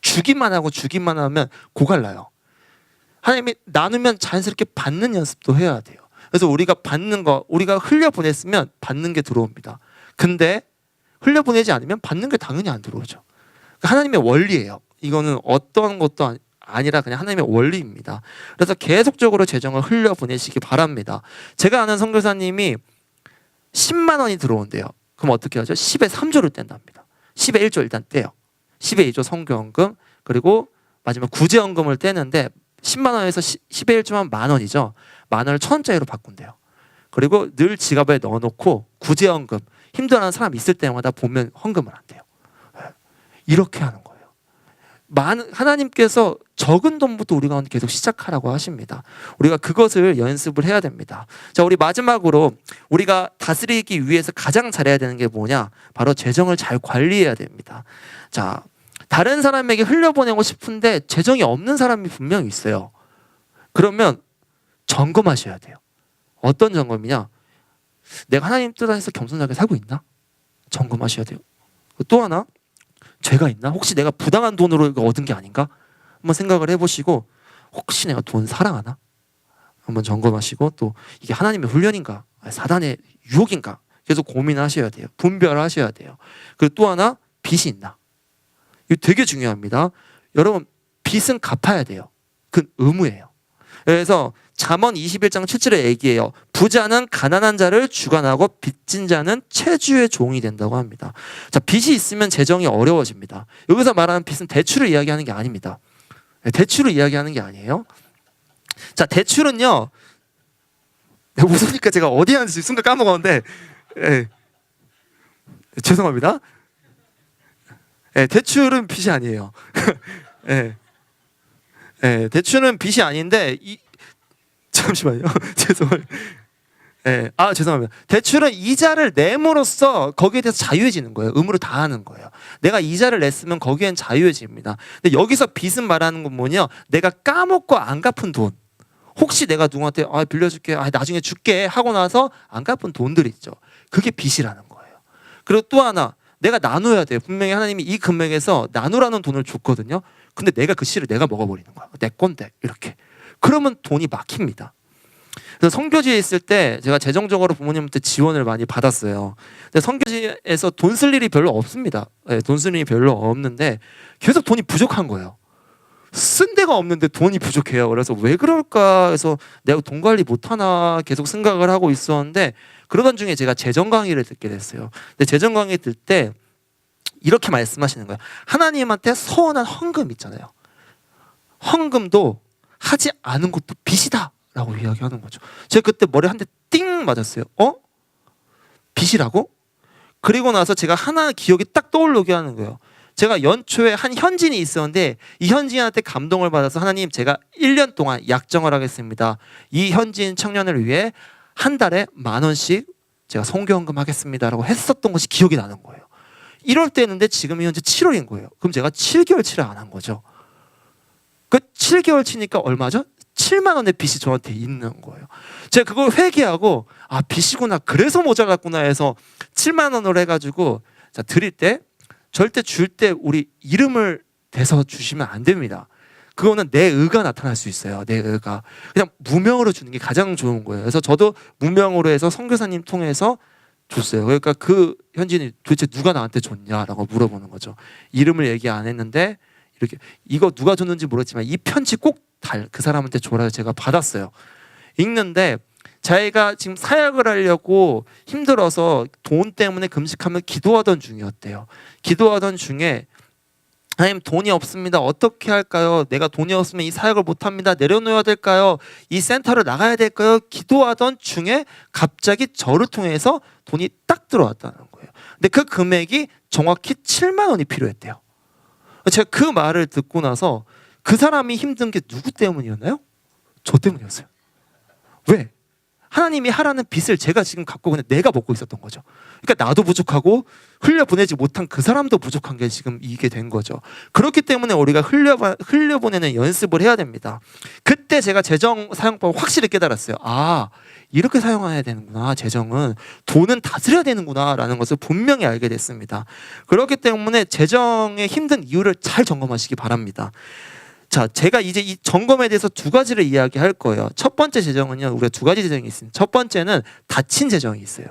주기만 하면 고갈라요. 하나님이 나누면 자연스럽게 받는 연습도 해야 돼요. 그래서 우리가 받는 거, 우리가 흘려보냈으면 받는 게 들어옵니다. 근데 흘려보내지 않으면 받는 게 당연히 안 들어오죠. 하나님의 원리예요. 이거는 어떤 것도 아니라 그냥 하나님의 원리입니다. 그래서 계속적으로 재정을 흘려보내시기 바랍니다. 제가 아는 선교사님이 10만 원이 들어온대요. 그럼 어떻게 하죠? 10에 3조를 뗀답니다. 10에 1조 일단 떼요. 10에 2조 선교헌금, 그리고 마지막 구제헌금을 떼는데 10만 원에서 10에 1조면 10,000원이죠. 10,000원을 1,000원짜리로 바꾼대요. 그리고 늘 지갑에 넣어놓고 구제헌금, 힘들어하는 사람 있을 때마다 보면 헌금을 한대요. 이렇게 하는 거예요. 하나님께서 적은 돈부터 우리 가운데 계속 시작하라고 하십니다. 우리가 그것을 연습을 해야 됩니다. 자, 우리 마지막으로 우리가 다스리기 위해서 가장 잘해야 되는 게 뭐냐? 바로 재정을 잘 관리해야 됩니다. 자, 다른 사람에게 흘려보내고 싶은데 재정이 없는 사람이 분명히 있어요. 그러면 점검하셔야 돼요. 어떤 점검이냐? 내가 하나님 뜻 안에서 겸손하게 살고 있나? 점검하셔야 돼요. 또 하나, 죄가 있나? 혹시 내가 부당한 돈으로 얻은 게 아닌가? 한번 생각을 해보시고, 혹시 내가 돈 사랑하나? 한번 점검하시고, 또 이게 하나님의 훈련인가? 사단의 유혹인가? 계속 고민하셔야 돼요. 분별하셔야 돼요. 그리고 또 하나, 빚이 있나? 이거 되게 중요합니다. 여러분, 빚은 갚아야 돼요. 그건 의무예요. 그래서 잠언 21장 7절에 얘기해요. 부자는 가난한 자를 주관하고 빚진 자는 채주의 종이 된다고 합니다. 자, 빚이 있으면 재정이 어려워집니다. 여기서 말하는 빚은 대출을 이야기하는 게 아닙니다. 대출을 이야기하는 게 아니에요. 자, 대출은요. 웃으니까 제가 어디 하는지 순간 까먹었는데, 죄송합니다. 대출은 빚이 아니에요. 대출은 빚이 아닌데 잠시만요. 죄송합니다. 대출은 이자를 내므로써 거기에 대해서 자유해지는 거예요. 의무를 다하는 거예요. 내가 이자를 냈으면 거기엔 자유해집니다. 근데 여기서 빚은 말하는 건 뭐냐? 내가 까먹고 안 갚은 돈. 혹시 내가 누구한테 빌려줄게, 나중에 줄게 하고 나서 안 갚은 돈들 있죠. 그게 빚이라는 거예요. 그리고 또 하나, 내가 나눠야 돼요. 분명히 하나님이 이 금액에서 나누라는 돈을 줬거든요. 근데 내가 그 씨를 내가 먹어버리는 거야. 내 건데 이렇게. 그러면 돈이 막힙니다. 그래서 선교지에 있을 때 제가 재정적으로 부모님한테 지원을 많이 받았어요. 근데 선교지에서 돈 쓸 일이 별로 없습니다. 돈 쓸 일이 별로 없는데 계속 돈이 부족한 거예요. 쓴 데가 없는데 돈이 부족해요. 그래서 왜 그럴까 해서 내가 돈 관리 못하나 계속 생각을 하고 있었는데 그러던 중에 제가 재정 강의를 듣게 됐어요. 근데 재정 강의 들 때 이렇게 말씀하시는 거예요. 하나님한테 서원한 헌금 있잖아요. 헌금도 하지 않은 것도 빚이다 라고 이야기하는 거죠. 제가 그때 머리 한 대 띵 맞았어요. 빚이라고? 그리고 나서 제가 하나 기억이 딱 떠오르게 하는 거예요. 제가 연초에 한 현진이 있었는데 이 현진한테 감동을 받아서 하나님 제가 1년 동안 약정을 하겠습니다. 이 현진 청년을 위해 한 달에 10,000원씩 제가 성교헌금 하겠습니다라고 했었던 것이 기억이 나는 거예요. 1월 때였는데 지금이 현재 7월인 거예요. 그럼 제가 7개월치를 안 한 거죠. 그 7개월 치니까 얼마죠? 7만 원의 빚이 저한테 있는 거예요. 제가 그걸 회개하고 아 빚이구나 그래서 모자랐구나 해서 7만 원으로 해가지고 자 드릴 때 절대 줄 때 우리 이름을 대서 주시면 안 됩니다. 그거는 내 의가 나타날 수 있어요. 내 의가 그냥 무명으로 주는 게 가장 좋은 거예요. 그래서 저도 무명으로 해서 선교사님 통해서 줬어요. 그러니까 그 현진이 도대체 누가 나한테 줬냐라고 물어보는 거죠. 이름을 얘기 안 했는데 이렇게 이거 누가 줬는지 모르겠지만 이 편지 꼭 그 사람한테 줘라 제가 받았어요. 읽는데 자기가 지금 사역을 하려고 힘들어서 돈 때문에 금식하며 기도하던 중이었대요. 기도하던 중에 하나님 돈이 없습니다. 어떻게 할까요? 내가 돈이 없으면 이 사역을 못합니다. 내려놓아야 될까요? 이 센터를 나가야 될까요? 기도하던 중에 갑자기 저를 통해서 돈이 딱 들어왔다는 거예요. 근데 그 금액이 정확히 7만 원이 필요했대요. 제가 그 말을 듣고 나서 그 사람이 힘든 게 누구 때문이었나요? 저 때문이었어요. 왜? 하나님이 하라는 빚을 제가 지금 갖고 그냥 내가 먹고 있었던 거죠. 그러니까 나도 부족하고 흘려보내지 못한 그 사람도 부족한 게 지금 이게 된 거죠. 그렇기 때문에 우리가 흘려보내는 연습을 해야 됩니다. 그때 제가 재정 사용법을 확실히 깨달았어요. 아 이렇게 사용해야 되는구나. 재정은 돈은 다스려야 되는구나 라는 것을 분명히 알게 됐습니다. 그렇기 때문에 재정의 힘든 이유를 잘 점검하시기 바랍니다. 자, 제가 이제 이 점검에 대해서 두 가지를 이야기할 거예요. 첫 번째 재정은요, 우리가 두 가지 재정이 있습니다. 첫 번째는 닫힌 재정이 있어요.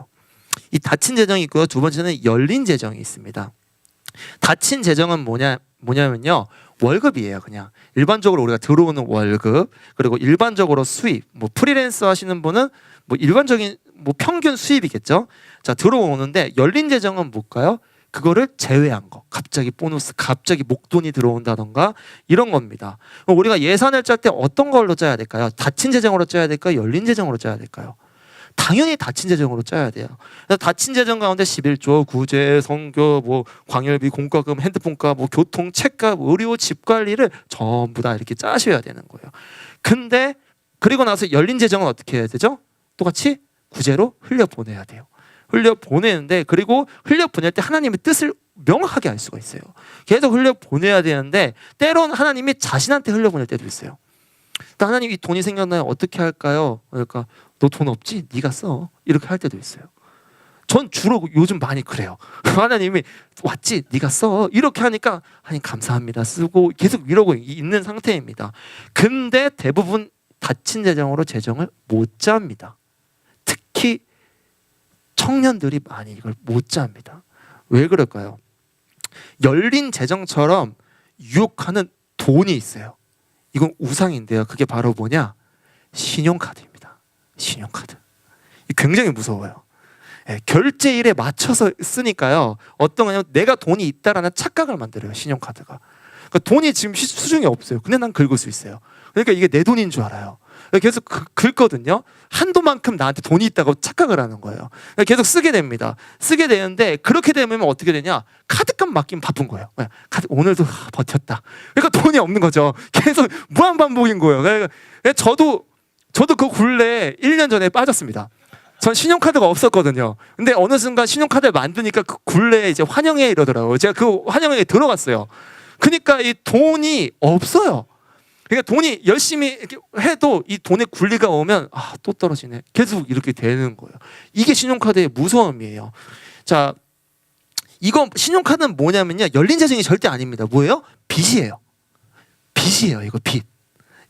이 닫힌 재정이 있고요. 두 번째는 열린 재정이 있습니다. 닫힌 재정은 뭐냐면요, 월급이에요. 그냥 일반적으로 우리가 들어오는 월급, 그리고 일반적으로 수입, 뭐 프리랜서 하시는 분은 뭐 일반적인 뭐 평균 수입이겠죠. 자, 들어오는데 열린 재정은 뭘까요? 그거를 제외한 거, 갑자기 보너스, 갑자기 목돈이 들어온다던가 이런 겁니다. 우리가 예산을 짤 때 어떤 걸로 짜야 될까요? 닫힌 재정으로 짜야 될까요? 열린 재정으로 짜야 될까요? 당연히 닫힌 재정으로 짜야 돼요. 그래서 닫힌 재정 가운데 11조, 구제, 선교, 뭐 광열비, 공과금, 핸드폰값, 뭐 교통, 책값, 의료, 집 관리를 전부 다 이렇게 짜셔야 되는 거예요. 근데 그리고 나서 열린 재정은 어떻게 해야 되죠? 똑같이 구제로 흘려보내야 돼요. 흘려보내는데 그리고 흘려보낼 때 하나님의 뜻을 명확하게 알 수가 있어요. 계속 흘려보내야 되는데 때로는 하나님이 자신한테 흘려보낼 때도 있어요. 그러니까 하나님 이 돈이 생겼나요? 어떻게 할까요? 그러니까 너 돈 없지? 네가 써. 이렇게 할 때도 있어요. 전 주로 요즘 많이 그래요. 하나님이 왔지? 네가 써. 이렇게 하니까 하나님 감사합니다. 쓰고 계속 이러고 있는 상태입니다. 근데 대부분 닫힌 재정으로 재정을 못 짭니다. 특히 청년들이 많이 이걸 못 짭니다. 왜 그럴까요? 열린 재정처럼 유혹하는 돈이 있어요. 이건 우상인데요. 그게 바로 뭐냐? 신용카드입니다. 신용카드. 굉장히 무서워요. 결제일에 맞춰서 쓰니까요. 어떤 거냐면 내가 돈이 있다라는 착각을 만들어요. 신용카드가. 그러니까 돈이 지금 수중에 없어요. 근데 난 긁을 수 있어요. 그러니까 이게 내 돈인 줄 알아요. 계속 긁거든요. 한도만큼 나한테 돈이 있다고 착각을 하는 거예요. 계속 쓰게 됩니다. 쓰게 되는데 그렇게 되면 어떻게 되냐? 카드값 맡기면 바쁜 거예요. 카드 오늘도 버텼다. 그러니까 돈이 없는 거죠. 계속 무한 반복인 거예요. 그러니까 저도 그 굴레에 1년 전에 빠졌습니다. 전 신용카드가 없었거든요. 근데 어느 순간 신용카드를 만드니까 그 굴레에 이제 환영회 이러더라고요. 제가 그 환영회에 들어갔어요. 그러니까 이 돈이 없어요. 그러니까 돈이 열심히 해도 이 돈의 굴리가 오면 또 떨어지네. 계속 이렇게 되는 거예요. 이게 신용카드의 무서움이에요. 자, 이거 신용카드는 뭐냐면요. 열린 재정이 절대 아닙니다. 뭐예요? 빚이에요. 빚이에요. 이거 빚.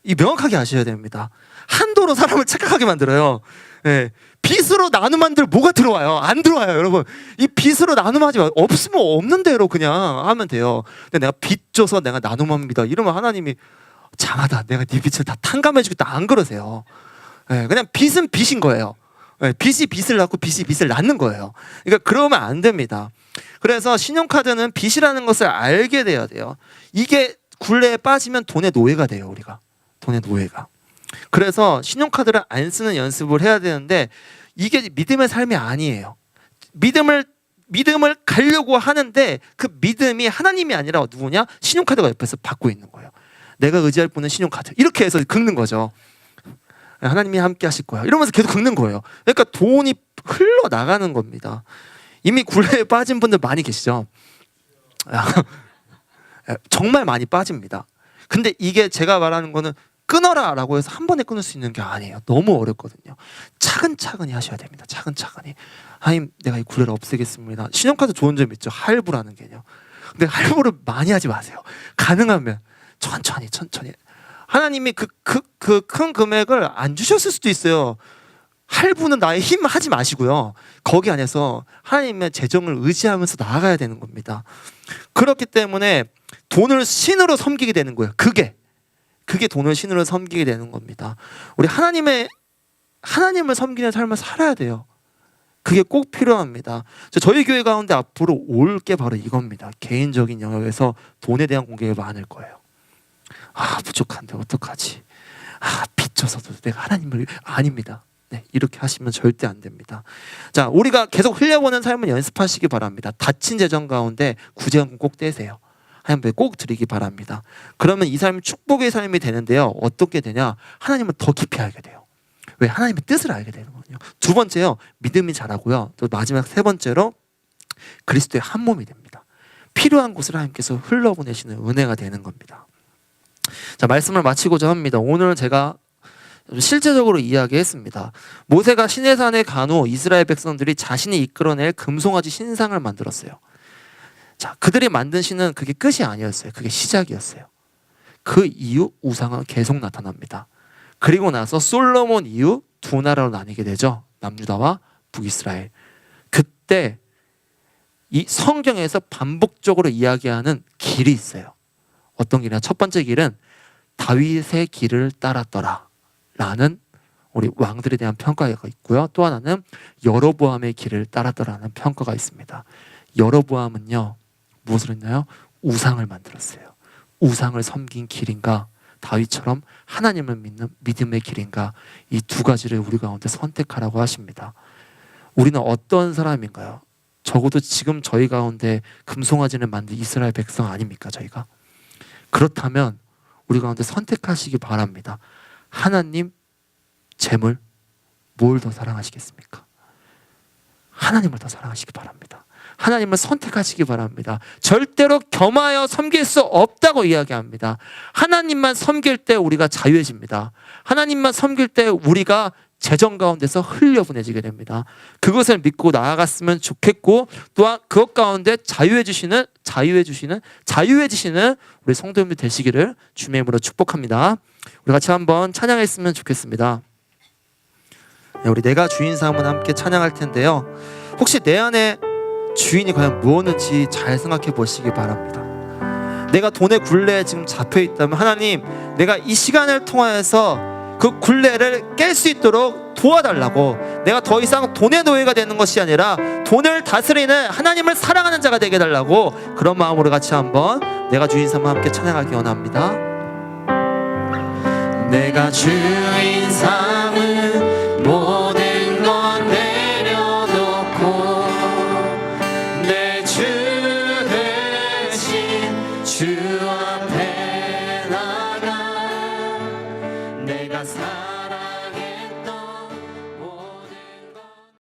이 명확하게 아셔야 됩니다. 한도로 사람을 착각하게 만들어요. 네. 빚으로 나눔한들 뭐가 들어와요? 안 들어와요, 여러분. 이 빚으로 나눔하지 마. 없으면 없는 대로 그냥 하면 돼요. 근데 내가 빚 줘서 내가 나눔합니다. 이러면 하나님이 장하다. 내가 네 빚을 다 탕감해주겠다. 안 그러세요. 네, 그냥 빚은 빚인 거예요. 네, 빚이 빚을 낳고 빚이 빚을 낳는 거예요. 그러니까 그러면 안 됩니다. 그래서 신용카드는 빚이라는 것을 알게 돼야 돼요. 이게 굴레에 빠지면 돈의 노예가 돼요. 우리가. 돈의 노예가. 그래서 신용카드를 안 쓰는 연습을 해야 되는데 이게 믿음의 삶이 아니에요. 믿음을 믿음을 가려고 하는데 그 믿음이 하나님이 아니라 누구냐? 신용카드가 옆에서 받고 있는 거예요. 내가 의지할 분은 신용카드. 이렇게 해서 긁는 거죠. 하나님이 함께 하실 거야. 이러면서 계속 긁는 거예요. 그러니까 돈이 흘러나가는 겁니다. 이미 굴레에 빠진 분들 많이 계시죠? 정말 많이 빠집니다. 근데 이게 제가 말하는 거는 끊어라 라고 해서 한 번에 끊을 수 있는 게 아니에요. 너무 어렵거든요. 차근차근히 하셔야 됩니다. 차근차근히. 하나님, 내가 이 굴레를 없애겠습니다. 신용카드 좋은 점 있죠. 할부라는 개념. 근데 할부를 많이 하지 마세요. 가능하면 천천히. 하나님이 그 큰 금액을 안 주셨을 수도 있어요. 할부는 나의 힘 하지 마시고요. 거기 안에서 하나님의 재정을 의지하면서 나아가야 되는 겁니다. 그렇기 때문에 돈을 신으로 섬기게 되는 거예요. 그게 돈을 신으로 섬기게 되는 겁니다. 우리 하나님을 섬기는 삶을 살아야 돼요. 그게 꼭 필요합니다. 저희 교회 가운데 앞으로 올 게 바로 이겁니다. 개인적인 영역에서 돈에 대한 공격이 많을 거예요. 부족한데 어떡하지? 빚져서도 내가 하나님을 아닙니다. 네, 이렇게 하시면 절대 안 됩니다. 자, 우리가 계속 흘려보는 삶을 연습하시기 바랍니다. 닫힌 재정 가운데 구제헌금 꼭 떼세요. 하나님께 꼭 드리기 바랍니다. 그러면 이 삶이 축복의 삶이 되는데요. 어떻게 되냐? 하나님을 더 깊이 알게 돼요. 왜? 하나님의 뜻을 알게 되는 거거든요. 두 번째요, 믿음이 자라고요. 또 마지막 세 번째로 그리스도의 한 몸이 됩니다. 필요한 곳을 하나님께서 흘러보내시는 은혜가 되는 겁니다. 자, 말씀을 마치고자 합니다. 오늘 제가 실제적으로 이야기했습니다. 모세가 시내산에 간 후 이스라엘 백성들이 자신이 이끌어낼 금송아지 신상을 만들었어요. 자, 그들이 만든 신은 그게 끝이 아니었어요. 그게 시작이었어요. 그 이후 우상은 계속 나타납니다. 그리고 나서 솔로몬 이후 두 나라로 나뉘게 되죠. 남유다와 북이스라엘. 그때 이 성경에서 반복적으로 이야기하는 길이 있어요. 어떤 길이냐? 첫 번째 길은 다윗의 길을 따랐더라 라는 우리 왕들에 대한 평가가 있고요. 또 하나는 여로보암의 길을 따랐더라는 평가가 있습니다. 여로보암은요, 무엇을 했나요? 우상을 만들었어요. 우상을 섬긴 길인가, 다윗처럼 하나님을 믿는 믿음의 길인가, 이 두 가지를 우리 가운데 선택하라고 하십니다. 우리는 어떤 사람인가요? 적어도 지금 저희 가운데 금송아지를 만든 이스라엘 백성 아닙니까? 저희가. 그렇다면 우리 가운데 선택하시기 바랍니다. 하나님, 재물, 뭘 더 사랑하시겠습니까? 하나님을 더 사랑하시기 바랍니다. 하나님을 선택하시기 바랍니다. 절대로 겸하여 섬길 수 없다고 이야기합니다. 하나님만 섬길 때 우리가 자유해집니다. 하나님만 섬길 때 우리가 재정 가운데서 흘려보내지게 됩니다. 그것을 믿고 나아갔으면 좋겠고, 또한 그것 가운데 자유해지시는 우리 성도님들 되시기를 주님의 이름으로 축복합니다. 우리 같이 한번 찬양했으면 좋겠습니다. 네, 우리 내가 주인 삼은 함께 찬양할 텐데요. 혹시 내 안에 주인이 과연 무엇인지 잘 생각해 보시기 바랍니다. 내가 돈의 굴레에 지금 잡혀 있다면 하나님, 내가 이 시간을 통하여서 그 굴레를 깰 수 있도록 도와달라고, 내가 더 이상 돈의 노예가 되는 것이 아니라 돈을 다스리는 하나님을 사랑하는 자가 되게 해달라고, 그런 마음으로 같이 한번 내가 주인 삼아 함께 찬양하기 원합니다. 내가 주인 삼은 모든 건 내려놓고 내 주 대신 주